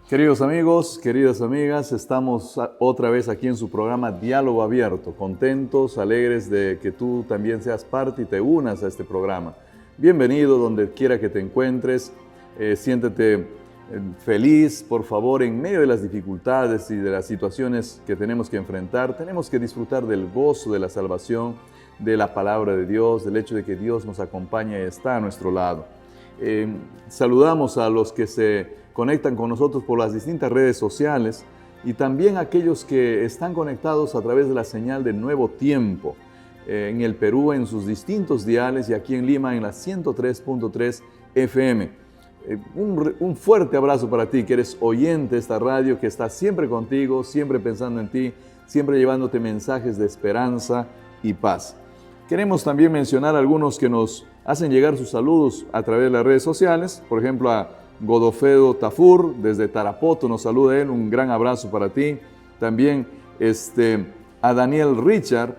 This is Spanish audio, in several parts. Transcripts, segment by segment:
Queridos amigos, queridas amigas, estamos otra vez aquí en su programa Diálogo Abierto, contentos, alegres de que tú también seas parte y te unas a este programa. Bienvenido donde quiera que te encuentres, siéntete feliz, por favor, en medio de las dificultades y de las situaciones que tenemos que enfrentar, tenemos que disfrutar del gozo de la salvación, de la palabra de Dios, del hecho de que Dios nos acompaña y está a nuestro lado. Saludamos a los que se conectan con nosotros por las distintas redes sociales y también a aquellos que están conectados a través de la señal de Nuevo Tiempo en el Perú en sus distintos diales y aquí en Lima en la 103.3 FM. Un fuerte abrazo para ti que eres oyente de esta radio, que está siempre contigo, siempre pensando en ti, siempre llevándote mensajes de esperanza y paz. Queremos también mencionar a algunos que nos hacen llegar sus saludos a través de las redes sociales, por ejemplo a Godofredo Tafur, desde Tarapoto, nos saluda él, un gran abrazo para ti. También a Daniel Richard,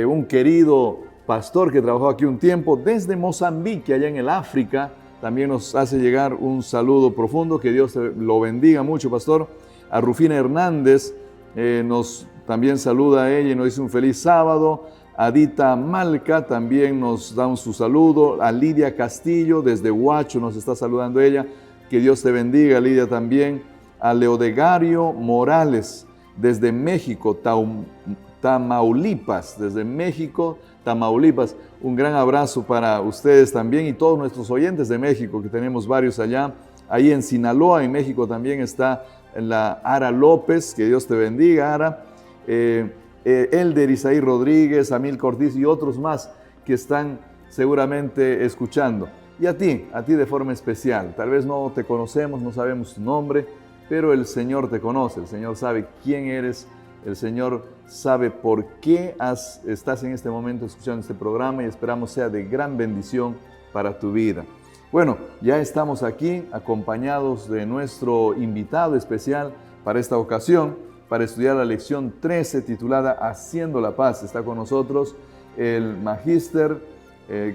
un querido pastor que trabajó aquí un tiempo, desde Mozambique, allá en el África, también nos hace llegar un saludo profundo, que Dios lo bendiga mucho, pastor. A Rufina Hernández, también saluda a ella y nos dice un feliz sábado. A Dita Malca también nos da su saludo. A Lidia Castillo, desde Huacho, nos está saludando ella. Que Dios te bendiga, Lidia, también. A Leodegario Morales, desde México, Tamaulipas, desde México, Tamaulipas. Un gran abrazo para ustedes también y todos nuestros oyentes de México, que tenemos varios allá. Ahí en Sinaloa, en México, también está la Ara López. Que Dios te bendiga, Ara. Elder Isaí Rodríguez, Amil Cortiz y otros más que están seguramente escuchando. Y a ti de forma especial. Tal vez no te conocemos, no sabemos tu nombre, pero el Señor te conoce, el Señor sabe quién eres, el Señor sabe por qué estás en este momento escuchando este programa y esperamos sea de gran bendición para tu vida. Bueno, ya estamos aquí acompañados de nuestro invitado especial para esta ocasión, para estudiar la lección 13 titulada Haciendo la Paz. Está con nosotros el magíster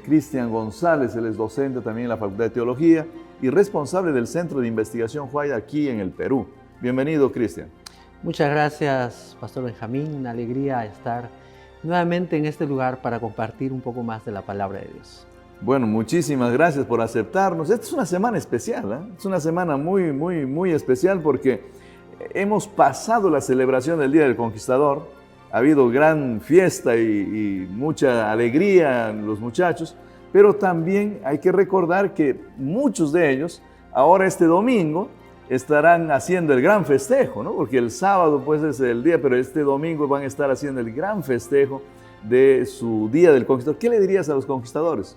Cristian González, él es docente también en la Facultad de Teología y responsable del Centro de Investigación Huayra aquí en el Perú. Bienvenido, Cristian. Muchas gracias, Pastor Benjamín. Una alegría estar nuevamente en este lugar para compartir un poco más de la palabra de Dios. Bueno, muchísimas gracias por aceptarnos. Esta es una semana especial, ¿eh? Es una semana muy especial porque hemos pasado la celebración del Día del Conquistador. Ha habido gran fiesta y mucha alegría en los muchachos, pero también hay que recordar que muchos de ellos ahora este domingo estarán haciendo el gran festejo, ¿no? Porque el sábado pues es el día, pero este domingo van a estar haciendo el gran festejo de su Día del Conquistador. ¿Qué le dirías a los conquistadores?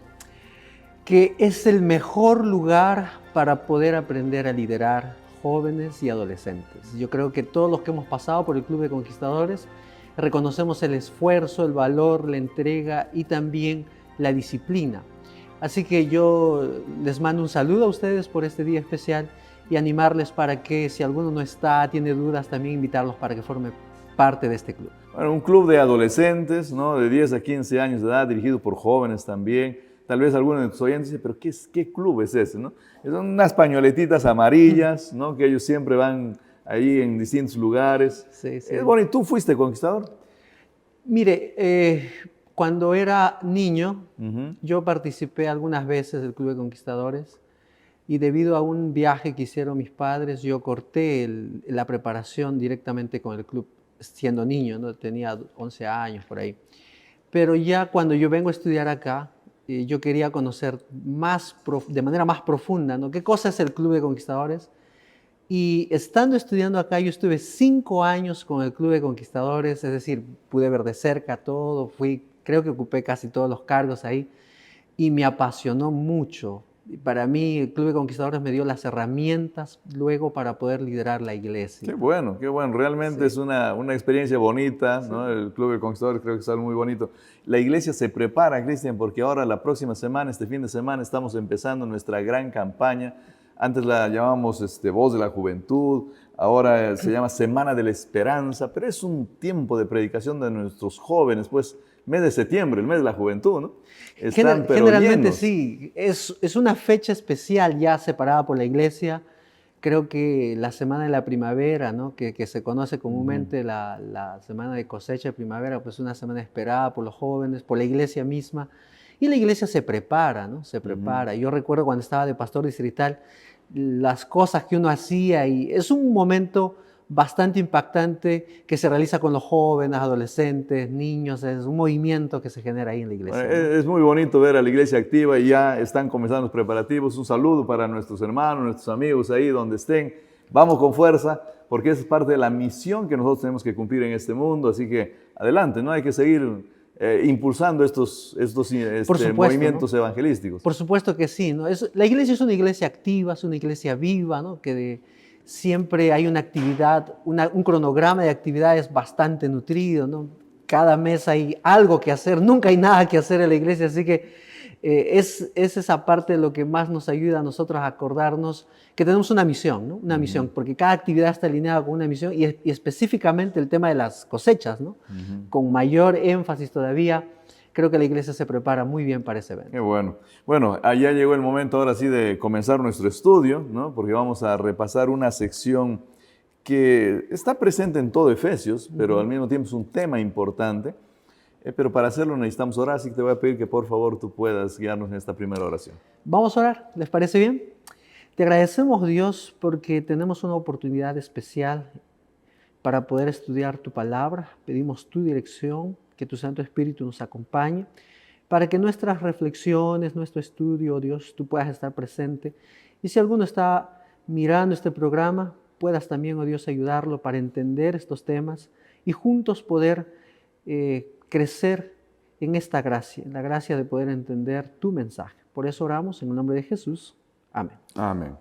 Que es el mejor lugar para poder aprender a liderar jóvenes y adolescentes. Yo creo que todos los que hemos pasado por el Club de Conquistadores reconocemos el esfuerzo, el valor, la entrega y también la disciplina. Así que yo les mando un saludo a ustedes por este día especial y animarles para que si alguno no está, tiene dudas, también invitarlos para que forme parte de este club. Bueno, un club de adolescentes, ¿no? De 10 a 15 años de edad, dirigido por jóvenes también. Tal vez algunos de tus oyentes dicen, pero ¿qué club es ese, no? Son unas pañoletitas amarillas, ¿no? Que ellos siempre van ahí en distintos lugares. Sí. Bueno, ¿y tú fuiste conquistador? Mire, cuando era niño, yo participé algunas veces del Club de Conquistadores y debido a un viaje que hicieron mis padres, yo corté la preparación directamente con el club siendo niño, ¿no? Tenía 11 años por ahí. Pero ya cuando yo vengo a estudiar acá, yo quería conocer de manera más profunda, ¿no? ¿Qué cosa es el Club de Conquistadores? Y estando estudiando acá, yo estuve 5 años con el Club de Conquistadores, es decir, pude ver de cerca todo, creo que ocupé casi todos los cargos ahí y me apasionó mucho Para mí, el Club de Conquistadores me dio las herramientas luego para poder liderar la iglesia. Qué bueno, qué bueno. Realmente es una experiencia bonita, ¿no? El Club de Conquistadores creo que es algo muy bonito. La iglesia se prepara, Cristian, porque ahora la próxima semana, este fin de semana, estamos empezando nuestra gran campaña. Antes la llamábamos Voz de la Juventud, ahora se llama Semana de la Esperanza, pero es un tiempo de predicación de nuestros jóvenes, pues mes de septiembre, el mes de la juventud, ¿no? Están pero Generalmente llenos. sí, es una fecha especial ya separada por la iglesia. Creo que la semana de la primavera, ¿no? que se conoce comúnmente la semana de cosecha de primavera, pues es una semana esperada por los jóvenes, por la iglesia misma. Y la iglesia se prepara, ¿no? Se prepara. Yo recuerdo cuando estaba de pastor distrital, las cosas que uno hacía, y es un momento bastante impactante que se realiza con los jóvenes, adolescentes, niños. Es un movimiento que se genera ahí en la iglesia, Bueno, ¿no? es muy bonito ver a la iglesia activa y ya están comenzando los preparativos. Un saludo para nuestros hermanos, nuestros amigos ahí donde estén. Vamos con fuerza porque es parte de la misión que nosotros tenemos que cumplir en este mundo. Así que adelante, ¿no? Hay que seguir impulsando estos movimientos, ¿no?, evangelísticos. Por supuesto que sí, ¿no? La iglesia es una iglesia activa, es una iglesia viva, ¿no? Siempre hay una actividad, un cronograma de actividades bastante nutrido, ¿no? Cada mes hay algo que hacer, nunca hay nada que hacer en la iglesia, así que es esa parte de lo que más nos ayuda a nosotros a acordarnos que tenemos una misión, ¿no? Una misión, porque cada actividad está alineada con una misión y específicamente el tema de las cosechas, ¿no? Con mayor énfasis todavía. Creo que la iglesia se prepara muy bien para ese evento. Qué bueno. Bueno, allá llegó el momento ahora sí de comenzar nuestro estudio, ¿no? Porque vamos a repasar una sección que está presente en todo Efesios, pero al mismo tiempo es un tema importante. Pero para hacerlo necesitamos orar, así que te voy a pedir que por favor tú puedas guiarnos en esta primera oración. Vamos a orar, ¿les parece bien? Te agradecemos, Dios, porque tenemos una oportunidad especial para poder estudiar tu palabra. Pedimos tu dirección, que tu Santo Espíritu nos acompañe, para que nuestras reflexiones, nuestro estudio, Dios, tú puedas estar presente. Y si alguno está mirando este programa, puedas también, oh Dios, ayudarlo para entender estos temas y juntos poder crecer en esta gracia, en la gracia de poder entender tu mensaje. Por eso oramos en el nombre de Jesús. Amén. Amén.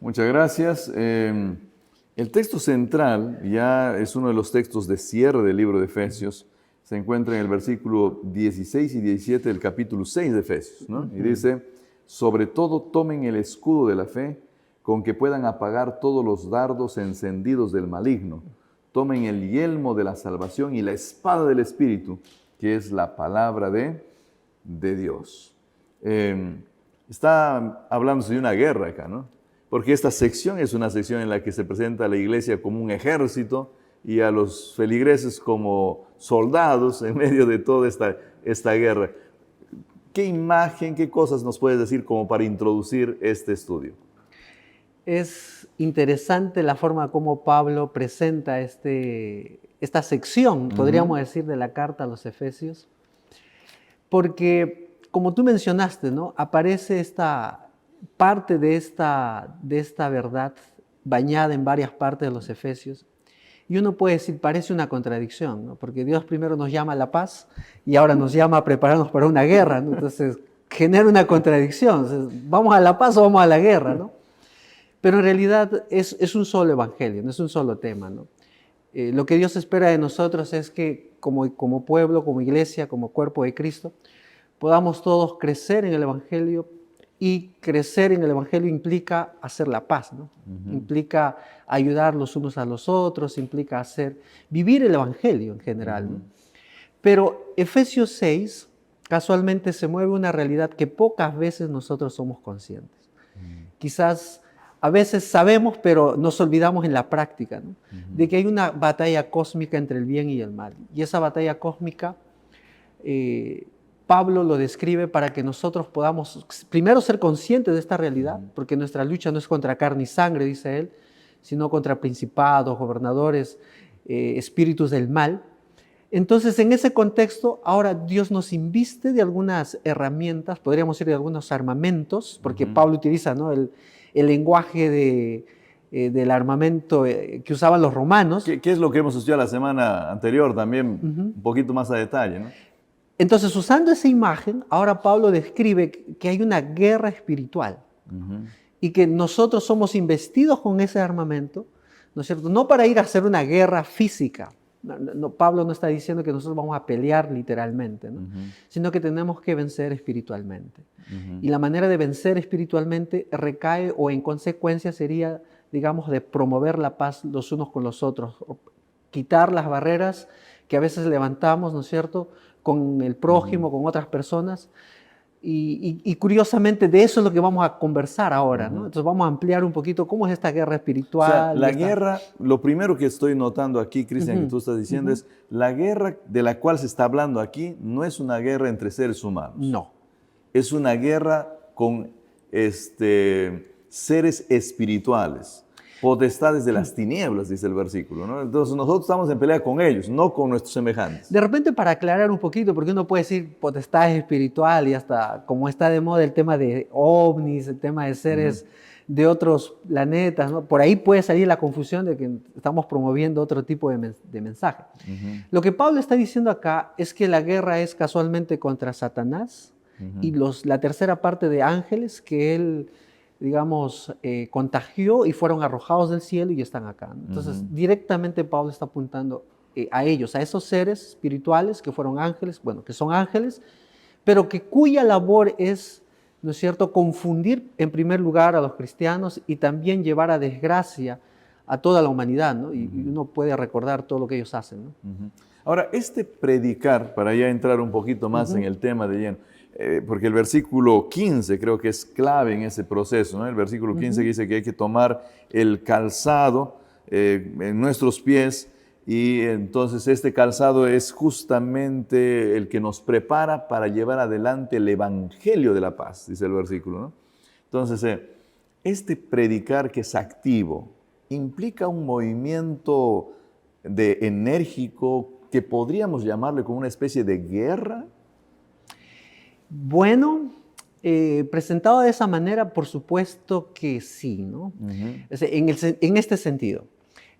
Muchas gracias. El texto central ya es uno de los textos de cierre del libro de Efesios. Se encuentra en el versículo 16 y 17 del capítulo 6 de Efesios, ¿no? Y dice, sobre todo tomen el escudo de la fe, con que puedan apagar todos los dardos encendidos del maligno. Tomen el yelmo de la salvación y la espada del Espíritu, que es la palabra de Dios. Está hablándose de una guerra acá, ¿no? Porque esta sección es una sección en la que se presenta a la iglesia como un ejército y a los feligreses como soldados en medio de toda esta guerra. ¿Qué imagen, qué cosas nos puedes decir como para introducir este estudio? Es interesante la forma como Pablo presenta esta sección, podríamos decir, de la carta a los Efesios, porque, como tú mencionaste, ¿no?, aparece esta parte de esta verdad bañada en varias partes de los Efesios, y uno puede decir, parece una contradicción, ¿no?, porque Dios primero nos llama a la paz y ahora nos llama a prepararnos para una guerra, ¿no? Entonces genera una contradicción. Entonces, ¿vamos a la paz o vamos a la guerra, no? Pero en realidad es un solo evangelio, no es un solo tema, ¿no? Lo que Dios espera de nosotros es que como pueblo, como iglesia, como cuerpo de Cristo, podamos todos crecer en el evangelio, y crecer en el evangelio implica hacer la paz, ¿no? Implica ayudar los unos a los otros, implica vivir el evangelio en general, ¿no? Pero Efesios 6 casualmente se mueve una realidad que pocas veces nosotros somos conscientes. Quizás a veces sabemos, pero nos olvidamos en la práctica, ¿no?, de que hay una batalla cósmica entre el bien y el mal. Y esa batalla cósmica, Pablo lo describe para que nosotros podamos primero ser conscientes de esta realidad, porque nuestra lucha no es contra carne y sangre, dice él, sino contra principados, gobernadores, espíritus del mal. Entonces, en ese contexto, ahora Dios nos inviste de algunas herramientas, podríamos decir de algunos armamentos, porque Pablo utiliza, ¿no?, el lenguaje del armamento que usaban los romanos. ¿Qué es lo que hemos estudiado la semana anterior también, un poquito más a detalle, ¿no? Entonces, usando esa imagen, ahora Pablo describe que hay una guerra espiritual y que nosotros somos investidos con ese armamento, ¿no es cierto? No para ir a hacer una guerra física. Pablo no está diciendo que nosotros vamos a pelear literalmente, ¿no? Sino que tenemos que vencer espiritualmente. Y la manera de vencer espiritualmente recae o en consecuencia sería, digamos, de promover la paz los unos con los otros, o quitar las barreras que a veces levantamos, ¿no es cierto?, con el prójimo, con otras personas. Y curiosamente de eso es lo que vamos a conversar ahora, ¿no? Entonces vamos a ampliar un poquito cómo es esta guerra espiritual. O sea, la guerra, lo primero que estoy notando aquí, Cristian, que tú estás diciendo es, la guerra de la cual se está hablando aquí no es una guerra entre seres humanos. No. Es una guerra con seres espirituales, potestades de las tinieblas, dice el versículo, ¿no? Entonces nosotros estamos en pelea con ellos, no con nuestros semejantes. De repente, para aclarar un poquito, porque uno puede decir potestades espiritual y hasta como está de moda el tema de ovnis, el tema de seres de otros planetas, ¿no? Por ahí puede salir la confusión de que estamos promoviendo otro tipo de mensaje. Lo que Pablo está diciendo acá es que la guerra es casualmente contra Satanás y la tercera parte de ángeles que él, digamos, contagió y fueron arrojados del cielo y están acá, ¿no? Entonces, directamente Pablo está apuntando a ellos, a esos seres espirituales que fueron ángeles, bueno, que son ángeles, pero que cuya labor es, ¿no es cierto?, confundir en primer lugar a los cristianos y también llevar a desgracia a toda la humanidad, ¿no? Y uno puede recordar todo lo que ellos hacen, ¿no? Ahora, predicar, para ya entrar un poquito más en el tema de lleno, porque el versículo 15 creo que es clave en ese proceso, ¿no? El versículo 15 dice que hay que tomar el calzado en nuestros pies y entonces este calzado es justamente el que nos prepara para llevar adelante el evangelio de la paz, dice el versículo, ¿no? Entonces, predicar que es activo implica un movimiento enérgico que podríamos llamarle como una especie de guerra. Bueno, presentado de esa manera, por supuesto que sí, ¿no? En este sentido.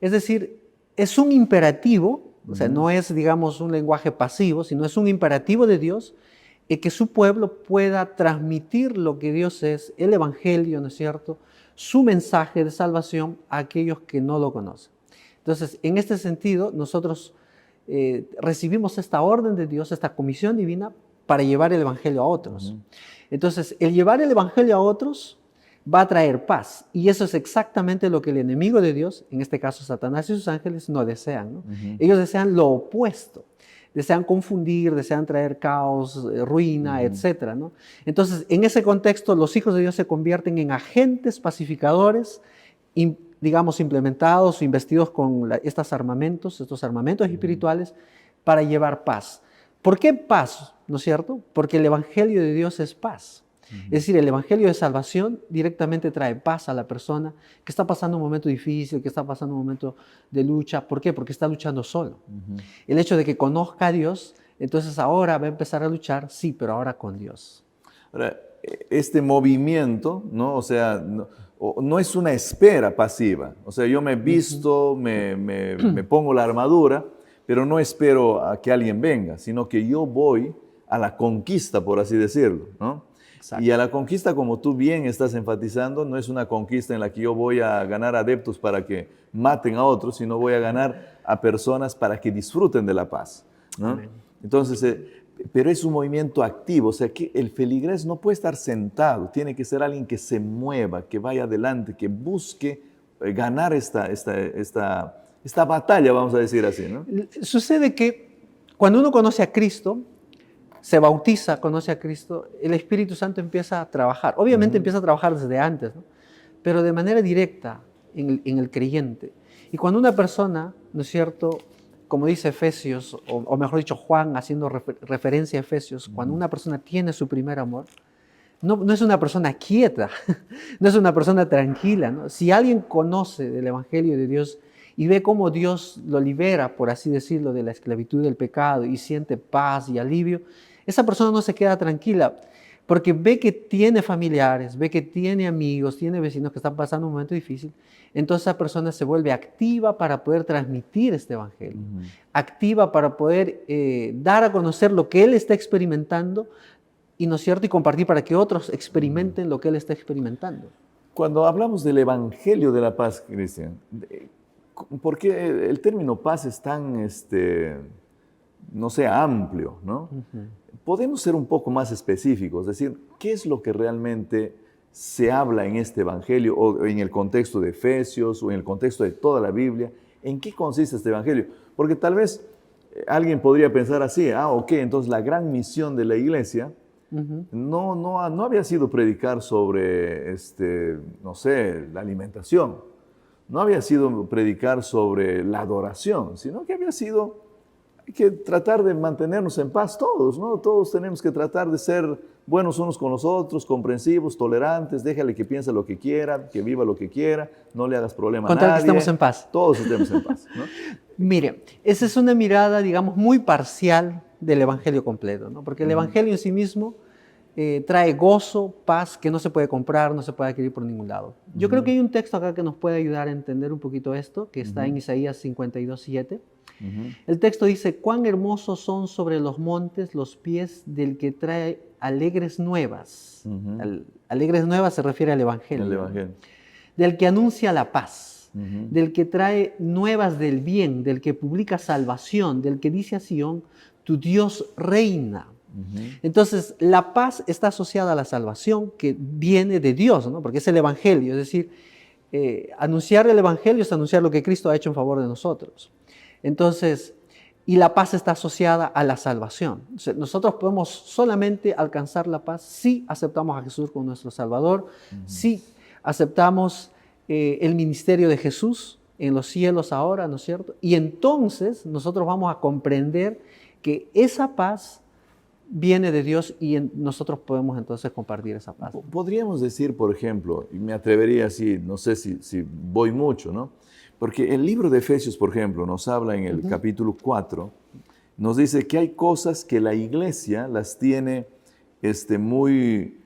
Es decir, es un imperativo, o sea, no es, digamos, un lenguaje pasivo, sino es un imperativo de Dios que su pueblo pueda transmitir lo que Dios es, el Evangelio, ¿no es cierto?, su mensaje de salvación a aquellos que no lo conocen. Entonces, en este sentido, nosotros recibimos esta orden de Dios, esta comisión divina, para llevar el Evangelio a otros. Entonces, el llevar el Evangelio a otros va a traer paz. Y eso es exactamente lo que el enemigo de Dios, en este caso Satanás y sus ángeles, no desean, ¿no? Ellos desean lo opuesto. Desean confundir, desean traer caos, ruina, etcétera, ¿no? Entonces, en ese contexto, los hijos de Dios se convierten en agentes pacificadores, digamos, implementados o investidos con estos armamentos espirituales para llevar paz. ¿Por qué paz? ¿No es cierto? Porque el Evangelio de Dios es paz. Es decir, el Evangelio de salvación directamente trae paz a la persona que está pasando un momento difícil, que está pasando un momento de lucha. ¿Por qué? Porque está luchando solo. El hecho de que conozca a Dios, entonces ahora va a empezar a luchar, sí, pero ahora con Dios. Ahora, este movimiento, ¿no? O sea, no es una espera pasiva. O sea, yo me visto, me pongo la armadura, pero no espero a que alguien venga, sino que yo voy a la conquista, por así decirlo, ¿no? Exacto. Y a la conquista, como tú bien estás enfatizando, no es una conquista en la que yo voy a ganar adeptos para que maten a otros, sino voy a ganar a personas para que disfruten de la paz, ¿no? Amén. Entonces, pero es un movimiento activo, o sea, que el feligrés no puede estar sentado, tiene que ser alguien que se mueva, que vaya adelante, que busque ganar esta batalla, vamos a decir así, ¿no? Sucede que cuando uno conoce a Cristo, se bautiza, conoce a Cristo, el Espíritu Santo empieza a trabajar. Obviamente empieza a trabajar desde antes, ¿no? Pero de manera directa en el creyente. Y cuando una persona, ¿no es cierto?, como dice Efesios, o mejor dicho Juan, haciendo referencia a Efesios, cuando una persona tiene su primer amor, no es una persona quieta, no es una persona tranquila, ¿no? Si alguien conoce del Evangelio de Dios y ve cómo Dios lo libera, por así decirlo, de la esclavitud del pecado y siente paz y alivio, esa persona no se queda tranquila, Porque ve que tiene familiares, ve que tiene amigos, tiene vecinos que están pasando un momento difícil. Entonces esa persona se vuelve activa para poder transmitir este evangelio, activa para poder dar a conocer lo que él está experimentando y, ¿no es cierto?, y compartir para que otros experimenten lo que él está experimentando. Cuando hablamos del evangelio de la paz, Cristian, ¿por qué el término paz es tan, no sé, amplio, ¿no? Podemos ser un poco más específicos, es decir, ¿qué es lo que realmente se habla en este evangelio o en el contexto de Efesios o en el contexto de toda la Biblia? ¿En qué consiste este evangelio? Porque tal vez alguien podría pensar así, ok, entonces la gran misión de la iglesia no había sido predicar sobre, no sé, la alimentación, no había sido predicar sobre la adoración, sino que había sido que tratar de mantenernos en paz todos, ¿no? Todos tenemos que tratar de ser buenos unos con los otros, comprensivos, tolerantes, déjale que piense lo que quiera, que viva lo que quiera, no le hagas problema a nadie. Con tal que estemos en paz. Todos estemos en paz, ¿no? Mire, esa es una mirada, digamos, muy parcial del evangelio completo, ¿no? Porque el evangelio en sí mismo trae gozo, paz, que no se puede comprar, no se puede adquirir por ningún lado. Yo creo que hay un texto acá que nos puede ayudar a entender un poquito esto, que está en Isaías 52:7. El texto dice: cuán hermosos son sobre los montes los pies del que trae alegres nuevas. Alegres nuevas se refiere al evangelio. El evangelio. Del que anuncia la paz, del que trae nuevas del bien, del que publica salvación, del que dice a Sión: tu Dios reina. Entonces, la paz está asociada a la salvación que viene de Dios, ¿no? Porque es el evangelio, es decir, anunciar el evangelio es anunciar lo que Cristo ha hecho en favor de nosotros. Entonces, y la paz está asociada a la salvación. O sea, nosotros podemos solamente alcanzar la paz si aceptamos a Jesús como nuestro Salvador, si aceptamos el ministerio de Jesús en los cielos ahora, ¿no es cierto? Y entonces nosotros vamos a comprender que esa paz viene de Dios y nosotros podemos entonces compartir esa paz. Podríamos decir, por ejemplo, y me atrevería así, no sé si voy mucho, ¿no? Porque el libro de Efesios, por ejemplo, nos habla en el capítulo 4, nos dice que hay cosas que la iglesia las tiene muy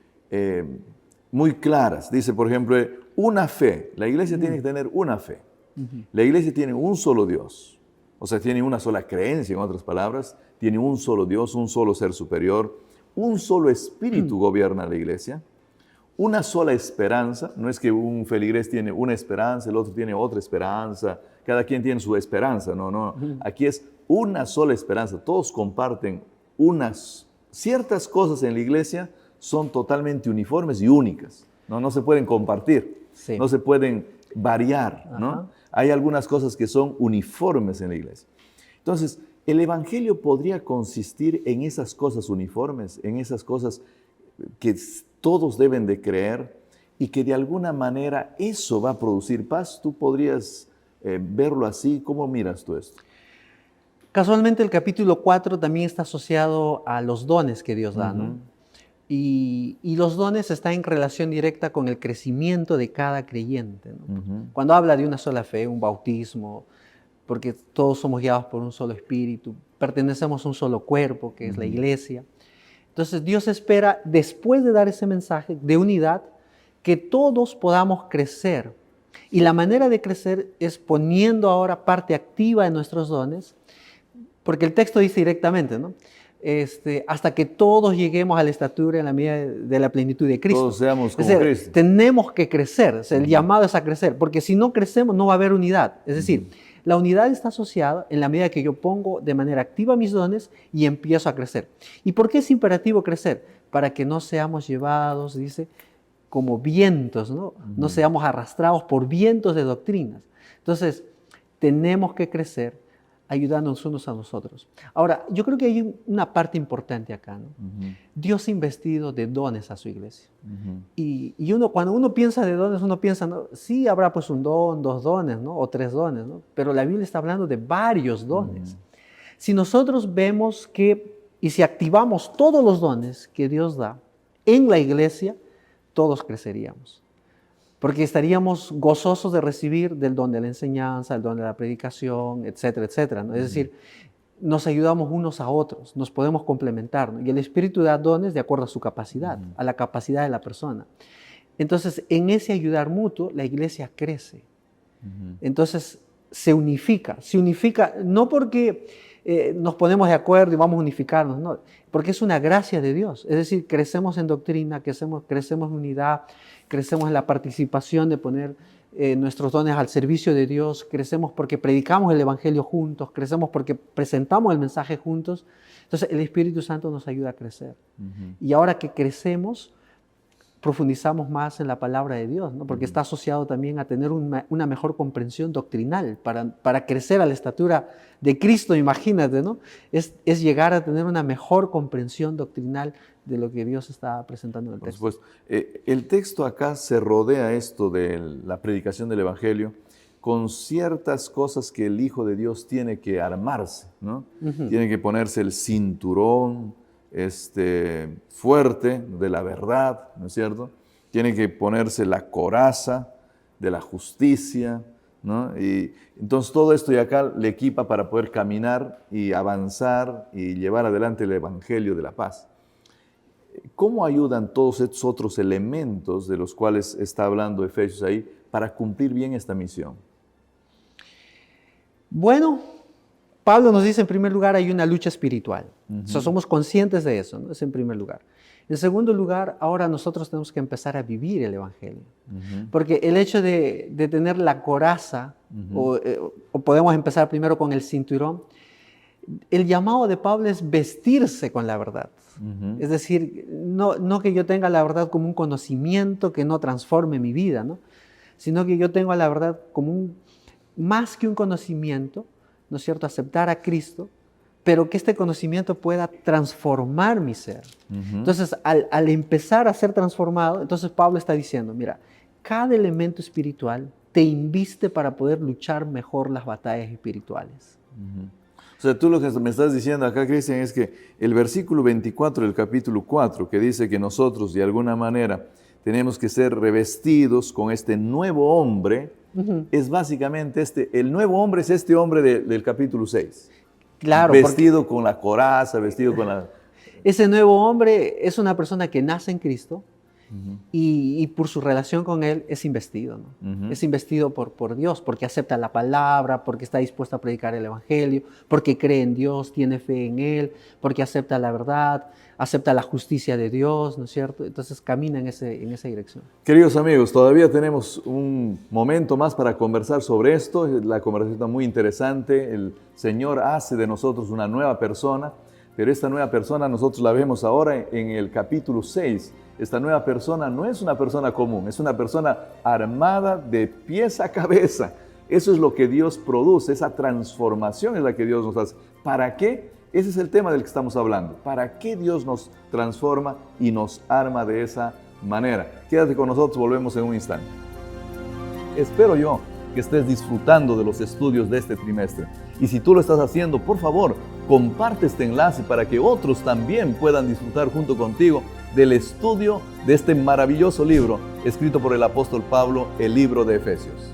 claras. Dice, por ejemplo, una fe. La iglesia tiene que tener una fe. La iglesia tiene un solo Dios. O sea, tiene una sola creencia, en otras palabras. Tiene un solo Dios, un solo ser superior. Un solo espíritu gobierna la iglesia. Una sola esperanza, no es que un feligrés tiene una esperanza, el otro tiene otra esperanza, cada quien tiene su esperanza, no. Aquí es una sola esperanza, todos comparten ciertas cosas en la iglesia, son totalmente uniformes y únicas, no se pueden compartir, no se pueden variar, ¿no? Hay algunas cosas que son uniformes en la iglesia. Entonces, el evangelio podría consistir en esas cosas uniformes, en esas cosas que todos deben de creer y que de alguna manera eso va a producir paz. ¿Tú podrías verlo así? ¿Cómo miras tú esto? Casualmente el capítulo 4 también está asociado a los dones que Dios da, ¿no? Y los dones están en relación directa con el crecimiento de cada creyente, ¿no? Cuando habla de una sola fe, un bautismo, porque todos somos guiados por un solo espíritu, pertenecemos a un solo cuerpo, que es la iglesia. Entonces Dios espera, después de dar ese mensaje de unidad, que todos podamos crecer. Y la manera de crecer es poniendo ahora parte activa de nuestros dones, porque el texto dice directamente, ¿no? Hasta que todos lleguemos a la estatura en la medida de la plenitud de Cristo. Todos seamos como Cristo. Tenemos que crecer, o sea, el llamado es a crecer, porque si no crecemos no va a haber unidad. Es decir, la unidad está asociada en la medida que yo pongo de manera activa mis dones y empiezo a crecer. ¿Y por qué es imperativo crecer? Para que no seamos llevados, dice, como vientos, ¿no? No seamos arrastrados por vientos de doctrinas. Entonces, tenemos que crecer ayudándonos unos a nosotros. Ahora, yo creo que hay una parte importante acá, ¿no? Dios ha investido de dones a su iglesia. Y cuando uno piensa de dones, uno piensa, ¿no? Sí, habrá pues un don, 2 dones, ¿no? O 3 dones, ¿no? Pero la Biblia está hablando de varios dones. Si nosotros vemos y si activamos todos los dones que Dios da en la iglesia, todos creceríamos. Porque estaríamos gozosos de recibir del don de la enseñanza, el don de la predicación, etcétera, etcétera, ¿no? Es decir, nos ayudamos unos a otros, nos podemos complementar, ¿no? Y el Espíritu da dones de acuerdo a su capacidad, a la capacidad de la persona. Entonces, en ese ayudar mutuo, la iglesia crece. Entonces, se unifica no porque nos ponemos de acuerdo y vamos a unificarnos, no, porque es una gracia de Dios. Es decir, crecemos en doctrina, crecemos en unidad, crecemos en la participación de poner nuestros dones al servicio de Dios, crecemos porque predicamos el Evangelio juntos, crecemos porque presentamos el mensaje juntos. Entonces, el Espíritu Santo nos ayuda a crecer. Y ahora que crecemos, profundizamos más en la palabra de Dios, ¿no? Porque está asociado también a tener una mejor comprensión doctrinal para crecer a la estatura de Cristo, imagínate, ¿no? Es llegar a tener una mejor comprensión doctrinal de lo que Dios está presentando en el texto. Por supuesto. El texto acá se rodea esto de la predicación del Evangelio con ciertas cosas que el Hijo de Dios tiene que armarse, ¿no? Tiene que ponerse el cinturón fuerte de la verdad, ¿no es cierto? Tiene que ponerse la coraza de la justicia, ¿no? Y entonces todo esto y acá le equipa para poder caminar y avanzar y llevar adelante el Evangelio de la paz. ¿Cómo ayudan todos estos otros elementos de los cuales está hablando Efesios ahí para cumplir bien esta misión? Bueno, Pablo nos dice en primer lugar hay una lucha espiritual. O sea, somos conscientes de eso, ¿no? Es en primer lugar. En segundo lugar, ahora nosotros tenemos que empezar a vivir el Evangelio. Porque el hecho de tener la coraza, o podemos empezar primero con el cinturón, el llamado de Pablo es vestirse con la verdad. Es decir, no que yo tenga la verdad como un conocimiento que no transforme mi vida, ¿no? Sino que yo tengo la verdad como más que un conocimiento, ¿no es cierto?, aceptar a Cristo, pero que este conocimiento pueda transformar mi ser. Entonces, al empezar a ser transformado, entonces Pablo está diciendo, mira, cada elemento espiritual te inviste para poder luchar mejor las batallas espirituales. O sea, tú lo que me estás diciendo acá, Cristian, es que el versículo 24 del capítulo 4, que dice que nosotros de alguna manera tenemos que ser revestidos con este nuevo hombre, es básicamente el nuevo hombre es este hombre del capítulo 6. Claro. Vestido con la coraza, vestido con la... Ese nuevo hombre es una persona que nace en Cristo y por su relación con Él es investido, ¿no? Es investido por Dios, porque acepta la palabra, porque está dispuesto a predicar el Evangelio, porque cree en Dios, tiene fe en Él, porque acepta la verdad, acepta la justicia de Dios, ¿no es cierto? Entonces camina en esa dirección. Queridos amigos, todavía tenemos un momento más para conversar sobre esto. La conversación está muy interesante. El Señor hace de nosotros una nueva persona, pero esta nueva persona nosotros la vemos ahora en el capítulo 6. Esta nueva persona no es una persona común, es una persona armada de pies a cabeza. Eso es lo que Dios produce, esa transformación es la que Dios nos hace. ¿Para qué? Ese es el tema del que estamos hablando. ¿Para qué Dios nos transforma y nos arma de esa manera? Quédate con nosotros, volvemos en un instante. Espero yo que estés disfrutando de los estudios de este trimestre. Y si tú lo estás haciendo, por favor, comparte este enlace para que otros también puedan disfrutar junto contigo del estudio de este maravilloso libro escrito por el apóstol Pablo, el libro de Efesios.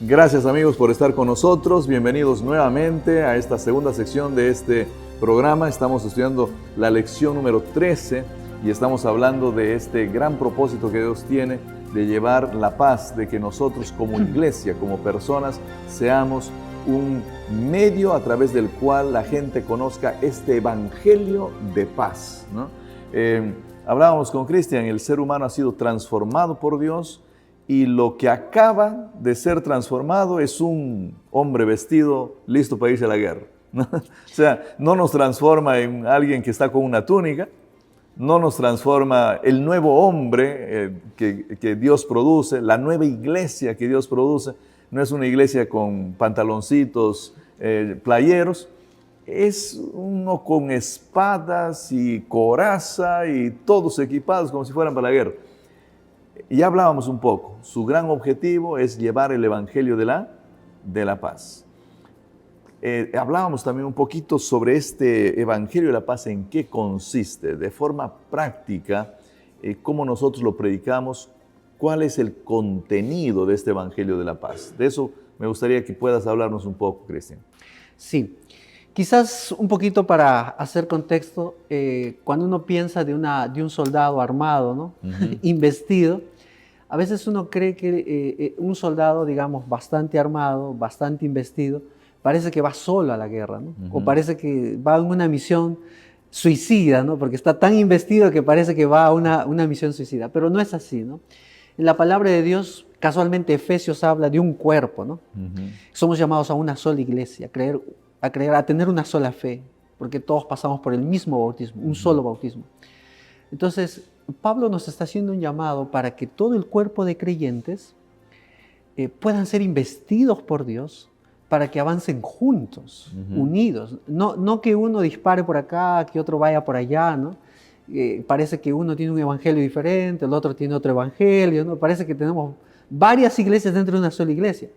Gracias amigos por estar con nosotros. Bienvenidos nuevamente a esta segunda sección de este programa. Estamos estudiando la lección número 13 y estamos hablando de este gran propósito que Dios tiene de llevar la paz, de que nosotros como iglesia, como personas, seamos un medio a través del cual la gente conozca este evangelio de paz, ¿no? Hablábamos con Cristian, el ser humano ha sido transformado por Dios y lo que acaba de ser transformado es un hombre vestido listo para irse a la guerra, ¿no? O sea, no nos transforma en alguien que está con una túnica, no nos transforma el nuevo hombre que Dios produce, la nueva iglesia que Dios produce. No es una iglesia con pantaloncitos playeros, es uno con espadas y coraza y todos equipados como si fueran para la guerra. Ya hablábamos un poco, su gran objetivo es llevar el evangelio de la paz. Hablábamos también un poquito sobre este evangelio de la paz, en qué consiste, de forma práctica, cómo nosotros lo predicamos. ¿Cuál es el contenido de este evangelio de la paz? De eso me gustaría que puedas hablarnos un poco, Cristian. Sí, quizás un poquito para hacer contexto, cuando uno piensa de un soldado armado, ¿no? Investido, a veces uno cree que un soldado, digamos, bastante armado, bastante investido, parece que va solo a la guerra, ¿no? O parece que va en una misión suicida, ¿no? Porque está tan investido que parece que va a una misión suicida, pero no es así, ¿no? En la palabra de Dios, casualmente Efesios habla de un cuerpo, ¿no? Somos llamados a una sola iglesia, a tener una sola fe, porque todos pasamos por el mismo bautismo, un solo bautismo. Entonces, Pablo nos está haciendo un llamado para que todo el cuerpo de creyentes puedan ser investidos por Dios para que avancen juntos, unidos. No que uno dispare por acá, que otro vaya por allá, ¿no? Parece que uno tiene un evangelio diferente, el otro tiene otro evangelio, ¿no? Parece que tenemos varias iglesias dentro de una sola iglesia.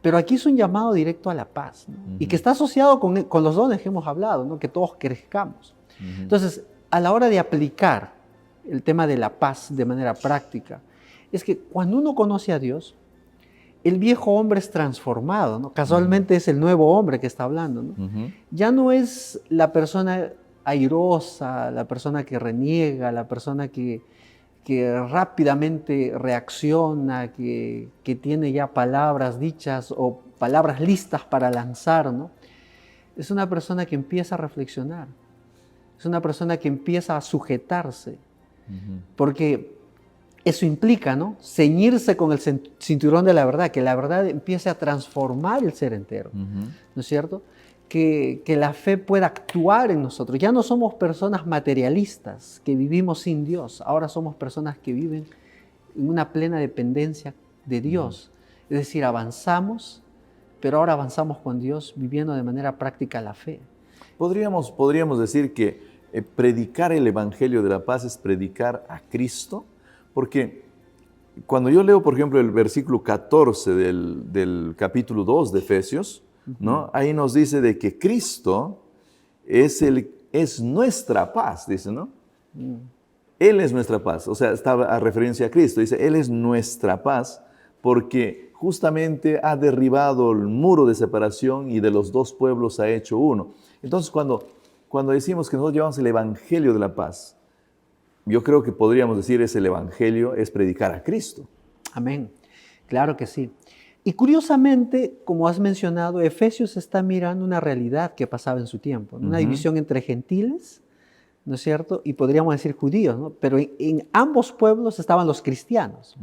Pero aquí es un llamado directo a la paz, ¿no? Y que está asociado con los dones que hemos hablado, ¿no? Que todos crezcamos. Entonces, a la hora de aplicar el tema de la paz de manera práctica, es que cuando uno conoce a Dios, el viejo hombre es transformado, ¿no? Casualmente es el nuevo hombre que está hablando, ¿no? Ya no es la persona airosa, la persona que reniega, la persona que rápidamente reacciona, que tiene ya palabras dichas o palabras listas para lanzar, ¿no? Es una persona que empieza a reflexionar, es una persona que empieza a sujetarse, porque eso implica, ¿no? Ceñirse con el cinturón de la verdad, que la verdad empiece a transformar el ser entero, ¿no es cierto? Que la fe pueda actuar en nosotros. Ya no somos personas materialistas que vivimos sin Dios, ahora somos personas que viven en una plena dependencia de Dios. Es decir, avanzamos, pero ahora avanzamos con Dios viviendo de manera práctica la fe. Podríamos decir que predicar el Evangelio de la Paz es predicar a Cristo, porque cuando yo leo, por ejemplo, el versículo 14 del capítulo 2 de Efesios, ¿no? Ahí nos dice de que Cristo es nuestra paz, dice, ¿no? Él es nuestra paz, o sea, está a referencia a Cristo, dice, Él es nuestra paz porque justamente ha derribado el muro de separación y de los dos pueblos ha hecho uno. Entonces, cuando decimos que nosotros llevamos el Evangelio de la paz, yo creo que podríamos decir el Evangelio es predicar a Cristo. Amén, claro que sí. Y curiosamente, como has mencionado, Efesios está mirando una realidad que pasaba en su tiempo, ¿no? Una división entre gentiles, ¿no es cierto? Y podríamos decir judíos, ¿no? Pero en ambos pueblos estaban los cristianos.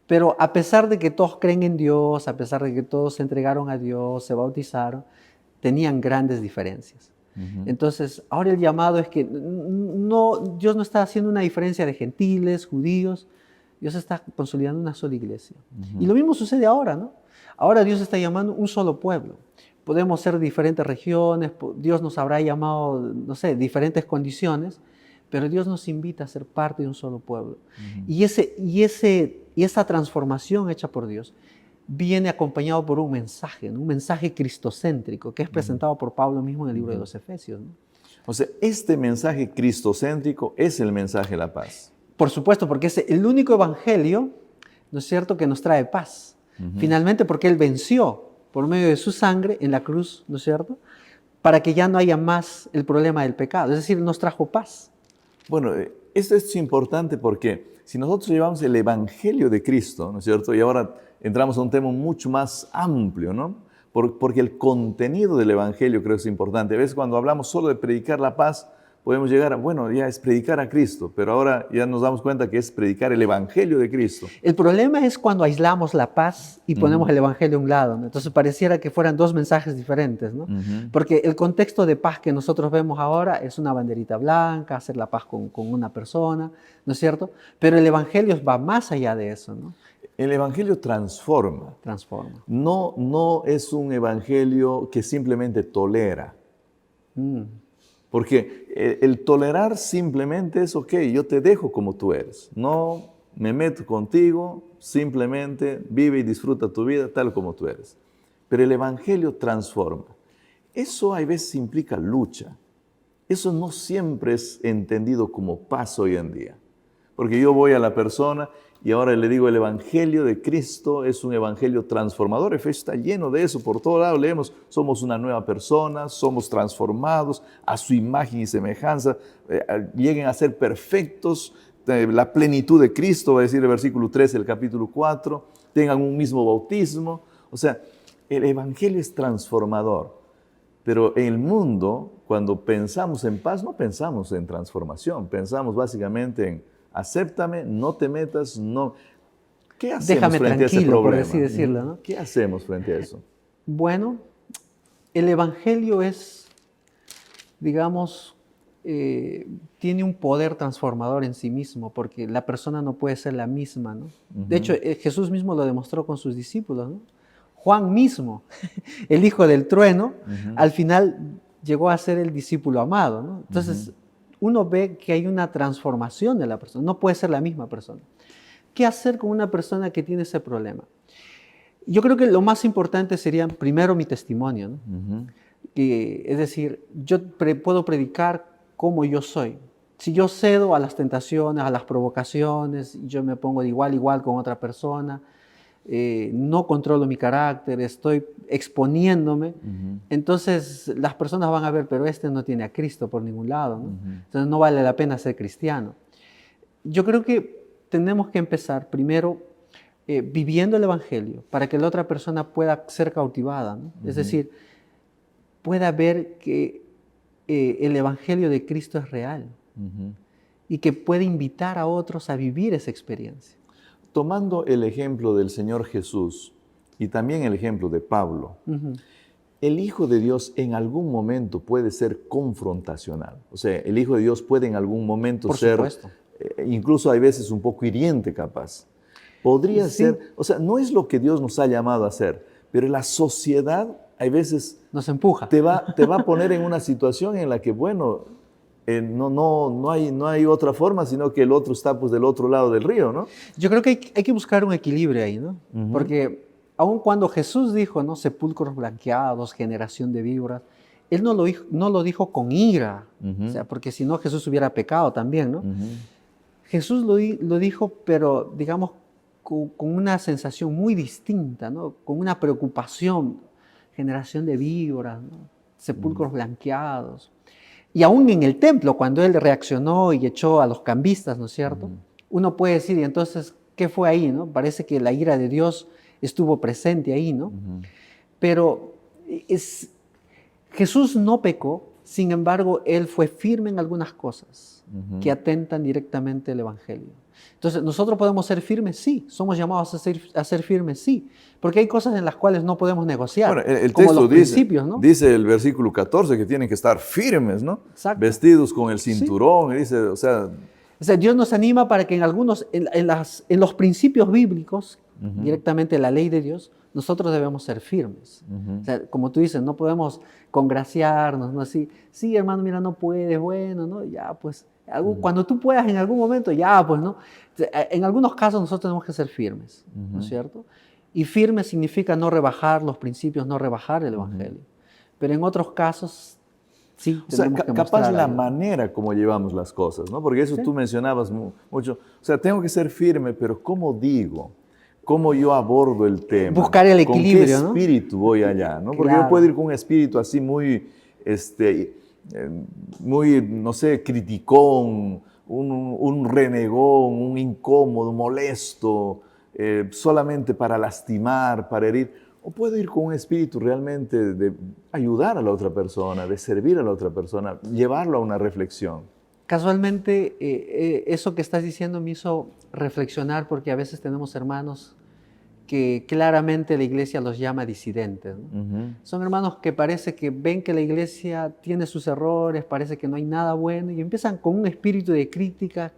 Pero a pesar de que todos creen en Dios, a pesar de que todos se entregaron a Dios, se bautizaron, tenían grandes diferencias. Entonces, ahora el llamado es que Dios no está haciendo una diferencia de gentiles, judíos. Dios está consolidando una sola iglesia. Y lo mismo sucede ahora, ¿no? Ahora Dios está llamando un solo pueblo. Podemos ser de diferentes regiones, Dios nos habrá llamado, no sé, diferentes condiciones, pero Dios nos invita a ser parte de un solo pueblo. Y esa transformación hecha por Dios viene acompañado por un mensaje, ¿no? Un mensaje cristocéntrico que es presentado por Pablo mismo en el libro de los Efesios, ¿no? O sea, este mensaje cristocéntrico es el mensaje de la paz. Por supuesto, porque es el único evangelio, ¿no es cierto?, que nos trae paz. Finalmente, porque Él venció por medio de su sangre en la cruz, ¿no es cierto?, para que ya no haya más el problema del pecado. Es decir, nos trajo paz. Bueno, esto es importante porque si nosotros llevamos el Evangelio de Cristo, ¿no es cierto?, y ahora entramos a un tema mucho más amplio, ¿no? Porque el contenido del Evangelio creo que es importante. A veces cuando hablamos solo de predicar la paz, podemos llegar a, bueno, ya es predicar a Cristo, pero ahora ya nos damos cuenta que es predicar el Evangelio de Cristo. El problema es cuando aislamos la paz y ponemos el Evangelio a un lado, ¿no? Entonces pareciera que fueran dos mensajes diferentes, ¿no? Porque el contexto de paz que nosotros vemos ahora es una banderita blanca, hacer la paz con una persona, ¿no es cierto? Pero el Evangelio va más allá de eso, ¿no? El Evangelio transforma. Transforma. No es un Evangelio que simplemente tolera. Porque el tolerar simplemente es, ok, yo te dejo como tú eres. No me meto contigo, simplemente vive y disfruta tu vida tal como tú eres. Pero el Evangelio transforma. Eso a veces implica lucha. Eso no siempre es entendido como paz hoy en día. Porque yo voy a la persona y ahora le digo, el Evangelio de Cristo es un Evangelio transformador. Efesios está lleno de eso, por todo lado leemos, somos una nueva persona, somos transformados a su imagen y semejanza, lleguen a ser perfectos, la plenitud de Cristo, va a decir el versículo 13 del capítulo 4, tengan un mismo bautismo. O sea, el Evangelio es transformador. Pero en el mundo, cuando pensamos en paz, no pensamos en transformación, pensamos básicamente en acéptame, no te metas, no. ¿Qué hacemos Déjame frente a ese tranquilo, por problema? así decirlo, ¿no? ¿Qué hacemos frente a eso? Bueno, el Evangelio es, digamos, tiene un poder transformador en sí mismo, porque la persona no puede ser la misma, ¿no? De hecho, Jesús mismo lo demostró con sus discípulos, ¿no? Juan mismo, el hijo del trueno, al final llegó a ser el discípulo amado, ¿no? Entonces, uno ve que hay una transformación de la persona, no puede ser la misma persona. ¿Qué hacer con una persona que tiene ese problema? Yo creo que lo más importante sería primero mi testimonio, ¿no? Es decir, yo puedo predicar como yo soy. Si yo cedo a las tentaciones, a las provocaciones, yo me pongo de igual a igual con otra persona, no controlo mi carácter, estoy exponiéndome, entonces las personas van a ver, pero este no tiene a Cristo por ningún lado, ¿no? Entonces no vale la pena ser cristiano. Yo creo que tenemos que empezar primero viviendo el Evangelio para que la otra persona pueda ser cautivada, ¿no? Es decir, pueda ver que el Evangelio de Cristo es real y que puede invitar a otros a vivir esa experiencia. Tomando el ejemplo del Señor Jesús y también el ejemplo de Pablo, el Hijo de Dios en algún momento puede ser confrontacional. O sea, el Hijo de Dios puede en algún momento Por ser, supuesto. Incluso hay veces un poco hiriente capaz. Podría ser, o sea, no es lo que Dios nos ha llamado a hacer, pero la sociedad hay veces nos empuja. Te va a poner en una situación en la que, bueno, no hay otra forma, sino que el otro está pues del otro lado del río, ¿no? Yo creo que hay que buscar un equilibrio ahí, ¿no? Porque aun cuando Jesús dijo, ¿no? Sepulcros blanqueados, generación de víboras, Él no lo dijo con ira, o sea, porque si no Jesús hubiera pecado también, ¿no? Jesús lo dijo, pero digamos, con una sensación muy distinta, ¿no? Con una preocupación, generación de víboras, ¿no? Sepulcros blanqueados. Y aún en el templo, cuando Él reaccionó y echó a los cambistas, ¿no es cierto? Uno puede decir, y entonces, ¿qué fue ahí, no? Parece que la ira de Dios estuvo presente ahí, ¿no? Pero Jesús no pecó, sin embargo, Él fue firme en algunas cosas que atentan directamente al Evangelio. Entonces, ¿nosotros podemos ser firmes? Sí. ¿Somos llamados a ser firmes? Sí. Porque hay cosas en las cuales no podemos negociar, bueno, el como texto los principios, ¿no? dice el versículo 14 que tienen que estar firmes, ¿no? Exacto. Vestidos con el cinturón, y dice, o sea, Dios nos anima para que en los principios bíblicos, directamente la ley de Dios, nosotros debemos ser firmes. O sea, como tú dices, no podemos congraciarnos, ¿no? Así, sí, hermano, mira, no puedes, bueno, ¿no? Ya, pues, cuando tú puedas en algún momento, ya, pues, ¿no? En algunos casos nosotros tenemos que ser firmes, ¿no es cierto? Y firme significa no rebajar los principios, no rebajar el Evangelio. Pero en otros casos, sí, o sea, tenemos que capaz mostrar la algo. manera como llevamos las cosas, ¿no? Porque eso tú mencionabas mucho. O sea, tengo que ser firme, pero ¿cómo digo? ¿Cómo yo abordo el tema? Buscar el equilibrio, ¿Con qué espíritu voy allá? ¿No? Porque Claro. yo puedo ir con un espíritu así muy, no sé, criticón, un renegón, un incómodo, molesto, solamente para lastimar, para herir. O puedo ir con un espíritu realmente de ayudar a la otra persona, de servir a la otra persona, llevarlo a una reflexión. Casualmente, eso que estás diciendo me hizo reflexionar porque a veces tenemos hermanos que claramente la iglesia los llama disidentes, ¿no? Son hermanos que parece que ven que la iglesia tiene sus errores, parece que no hay nada bueno y empiezan con un espíritu de crítica,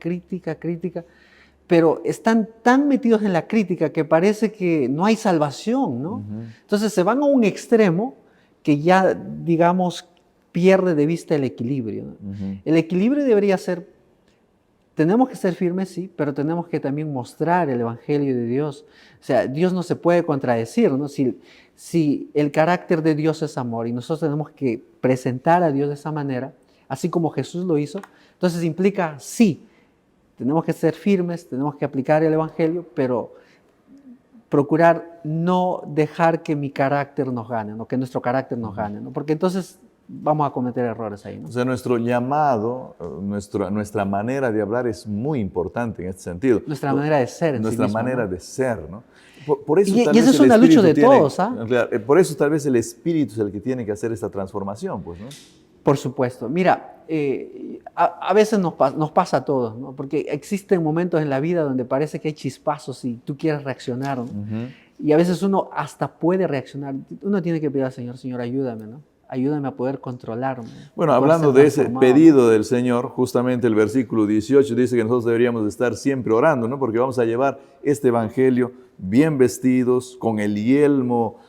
pero están tan metidos en la crítica que parece que no hay salvación, ¿no? Entonces se van a un extremo que ya, digamos, pierde de vista el equilibrio, ¿no? El equilibrio debería ser, tenemos que ser firmes, sí, pero tenemos que también mostrar el Evangelio de Dios. O sea, Dios no se puede contradecir, ¿no? Si el carácter de Dios es amor y nosotros tenemos que presentar a Dios de esa manera, así como Jesús lo hizo, entonces implica, sí, tenemos que ser firmes, tenemos que aplicar el Evangelio, pero procurar no dejar que mi carácter nos gane, ¿no? Que nuestro carácter nos gane, ¿no? Porque entonces vamos a cometer errores ahí, ¿no? O sea, nuestro llamado, nuestra manera de hablar es muy importante en este sentido. Nuestra manera de ser en Nuestra sí mismo, manera ¿no? de ser, ¿no? Por eso Y tal vez esa es el una lucha Espíritu de todos, ¿ah? Claro, por eso tal vez el Espíritu es el que tiene que hacer esta transformación, pues, ¿no? Por supuesto. Mira, a veces nos pasa a todos, ¿no? Porque existen momentos en la vida donde parece que hay chispazos y tú quieres reaccionar, ¿no? Y a veces uno hasta puede reaccionar. Uno tiene que pedir al Señor, Señor, ayúdame, ¿no? Ayúdame a poder controlarme. Bueno, a poder hablando ser de ese transformado, pedido ¿no? del Señor, justamente el versículo 18 dice que nosotros deberíamos de estar siempre orando, ¿no? Porque vamos a llevar este evangelio bien vestidos, con el yelmo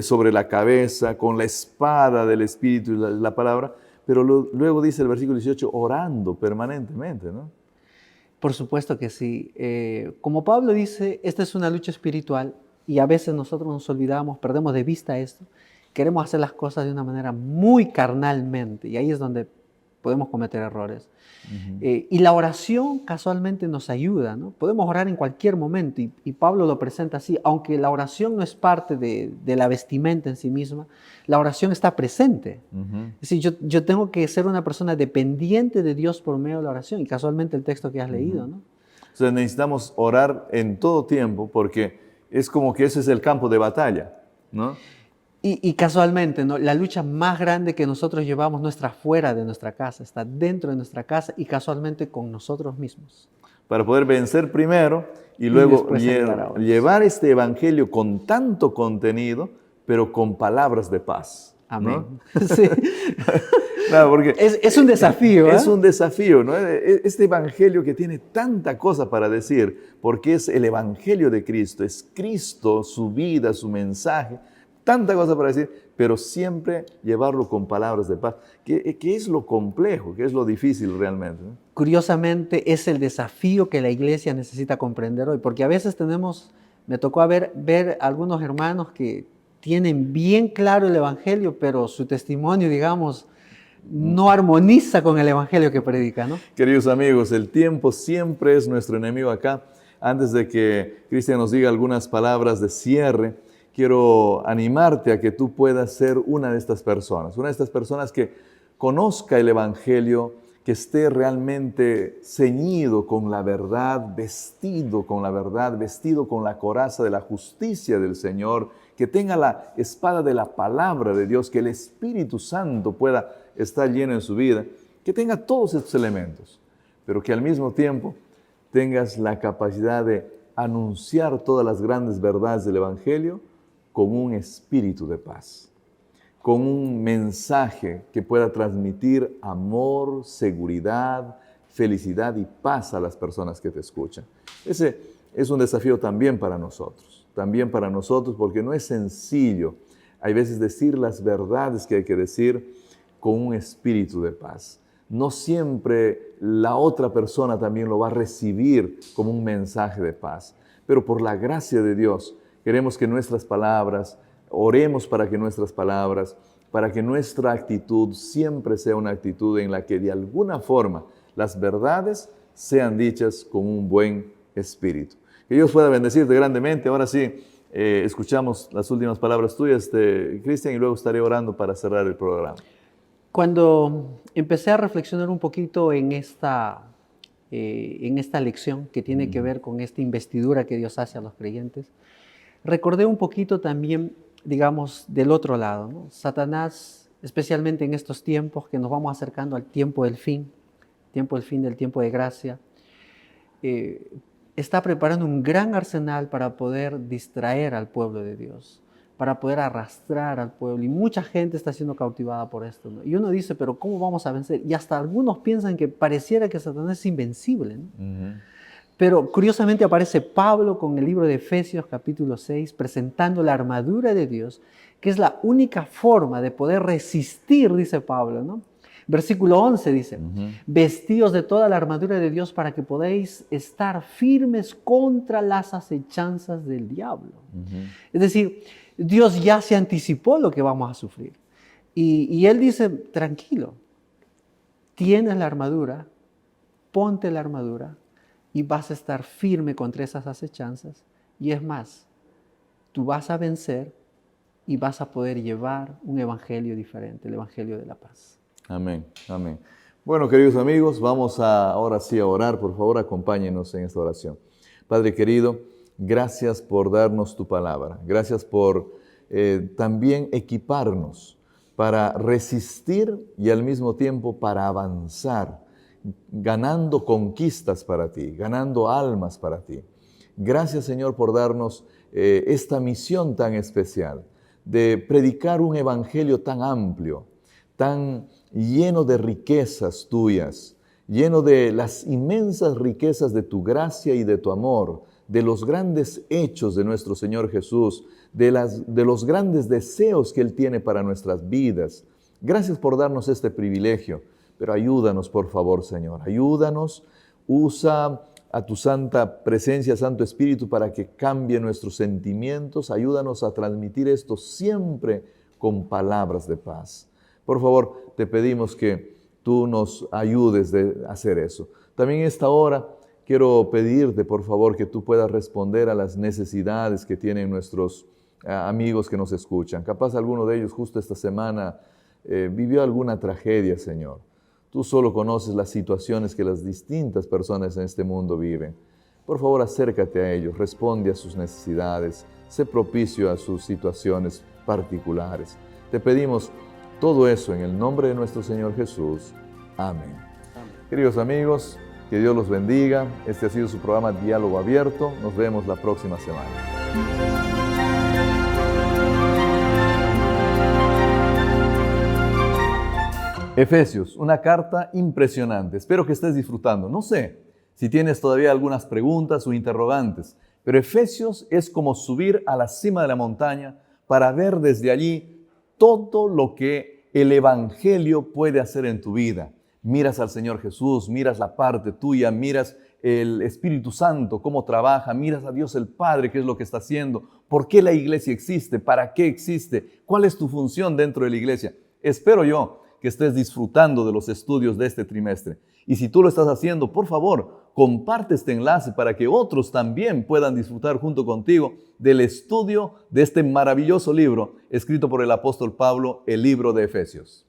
sobre la cabeza, con la espada del Espíritu y la palabra, pero luego dice el versículo 18, orando permanentemente, ¿no? Por supuesto que sí. Como Pablo dice, esta es una lucha espiritual y a veces nosotros nos olvidamos, perdemos de vista esto. Queremos hacer las cosas de una manera muy carnalmente y ahí es donde podemos cometer errores. Y la oración casualmente nos ayuda, ¿no? Podemos orar en cualquier momento y Pablo lo presenta así, aunque la oración no es parte de la vestimenta en sí misma, la oración está presente. Es decir, yo tengo que ser una persona dependiente de Dios por medio de la oración y casualmente el texto que has leído, ¿no? O sea, necesitamos orar en todo tiempo porque es como que ese es el campo de batalla, ¿no? Y casualmente, ¿no? La lucha más grande que nosotros llevamos no está fuera de nuestra casa, está dentro de nuestra casa y casualmente con nosotros mismos. Para poder vencer primero y luego después ayudar a otros. llevar este evangelio con tanto contenido, pero con palabras de paz. Amén. ¿No? Sí. Claro, porque Es un desafío. es ¿eh? un desafío, ¿no? Este evangelio que tiene tanta cosa para decir, porque es el evangelio de Cristo, es Cristo, su vida, su mensaje, tanta cosa para decir, pero siempre llevarlo con palabras de paz, que es lo complejo, que es lo difícil realmente, ¿no? Curiosamente, es el desafío que la iglesia necesita comprender hoy, porque a veces me tocó ver algunos hermanos que tienen bien claro el evangelio, pero su testimonio, digamos, no armoniza con el evangelio que predica, ¿no? Queridos amigos, el tiempo siempre es nuestro enemigo acá. Antes de que Cristian nos diga algunas palabras de cierre, quiero animarte a que tú puedas ser una de estas personas que conozca el evangelio, que esté realmente ceñido con la verdad, vestido con la verdad, vestido con la coraza de la justicia del Señor, que tenga la espada de la palabra de Dios, que el Espíritu Santo pueda estar lleno en su vida, que tenga todos estos elementos, pero que al mismo tiempo tengas la capacidad de anunciar todas las grandes verdades del Evangelio con un espíritu de paz, con un mensaje que pueda transmitir amor, seguridad, felicidad y paz a las personas que te escuchan. Ese es un desafío también para nosotros, porque no es sencillo, hay veces decir las verdades que hay que decir con un espíritu de paz. No siempre la otra persona también lo va a recibir como un mensaje de paz, pero por la gracia de Dios queremos que nuestras palabras, oremos para que nuestra actitud siempre sea una actitud en la que de alguna forma las verdades sean dichas con un buen espíritu. Que Dios pueda bendecirte grandemente. Ahora sí, escuchamos las últimas palabras tuyas, Cristian, y luego estaré orando para cerrar el programa. Cuando empecé a reflexionar un poquito en esta lección que tiene que ver con esta investidura que Dios hace a los creyentes, recordé un poquito también, digamos, del otro lado, ¿no? Satanás, especialmente en estos tiempos que nos vamos acercando al tiempo del fin del tiempo de gracia, está preparando un gran arsenal para poder distraer al pueblo de Dios, para poder arrastrar al pueblo. Y mucha gente está siendo cautivada por esto, ¿no? Y uno dice, pero ¿cómo vamos a vencer? Y hasta algunos piensan que pareciera que Satanás es invencible, ¿no? Pero curiosamente aparece Pablo con el libro de Efesios capítulo 6 presentando la armadura de Dios, que es la única forma de poder resistir, dice Pablo, ¿no? Versículo 11 dice, vestidos de toda la armadura de Dios para que podáis estar firmes contra las acechanzas del diablo. Es decir, Dios ya se anticipó lo que vamos a sufrir. Y Él dice, tranquilo, tienes la armadura, ponte la armadura, y vas a estar firme contra esas acechanzas. Y es más, tú vas a vencer y vas a poder llevar un evangelio diferente, el evangelio de la paz. Amén, amén. Bueno, queridos amigos, vamos ahora sí a orar. Por favor, acompáñenos en esta oración. Padre querido, gracias por darnos tu palabra. Gracias por también equiparnos para resistir y al mismo tiempo para avanzar, ganando conquistas para ti, ganando almas para ti. Gracias, Señor, por darnos esta misión tan especial de predicar un evangelio tan amplio, tan lleno de riquezas tuyas, lleno de las inmensas riquezas de tu gracia y de tu amor, de los grandes hechos de nuestro Señor Jesús, de los grandes deseos que Él tiene para nuestras vidas. Gracias por darnos este privilegio, pero ayúdanos, por favor, Señor, ayúdanos, usa a tu santa presencia, Santo Espíritu, para que cambie nuestros sentimientos, ayúdanos a transmitir esto siempre con palabras de paz. Por favor, te pedimos que tú nos ayudes a hacer eso. También en esta hora quiero pedirte, por favor, que tú puedas responder a las necesidades que tienen nuestros amigos que nos escuchan. Capaz alguno de ellos justo esta semana vivió alguna tragedia, Señor. Tú solo conoces las situaciones que las distintas personas en este mundo viven. Por favor, acércate a ellos, responde a sus necesidades, sé propicio a sus situaciones particulares. Te pedimos todo eso en el nombre de nuestro Señor Jesús. Amén. Queridos amigos, que Dios los bendiga. Este ha sido su programa Diálogo Abierto. Nos vemos la próxima semana. Efesios, una carta impresionante. Espero que estés disfrutando. No sé si tienes todavía algunas preguntas o interrogantes, pero Efesios es como subir a la cima de la montaña para ver desde allí todo lo que el Evangelio puede hacer en tu vida. Miras al Señor Jesús, miras la parte tuya, miras el Espíritu Santo, cómo trabaja, miras a Dios el Padre, qué es lo que está haciendo, por qué la iglesia existe, para qué existe, cuál es tu función dentro de la iglesia. Espero yo que estés disfrutando de los estudios de este trimestre. Y si tú lo estás haciendo, por favor, comparte este enlace para que otros también puedan disfrutar junto contigo del estudio de este maravilloso libro escrito por el apóstol Pablo, el libro de Efesios.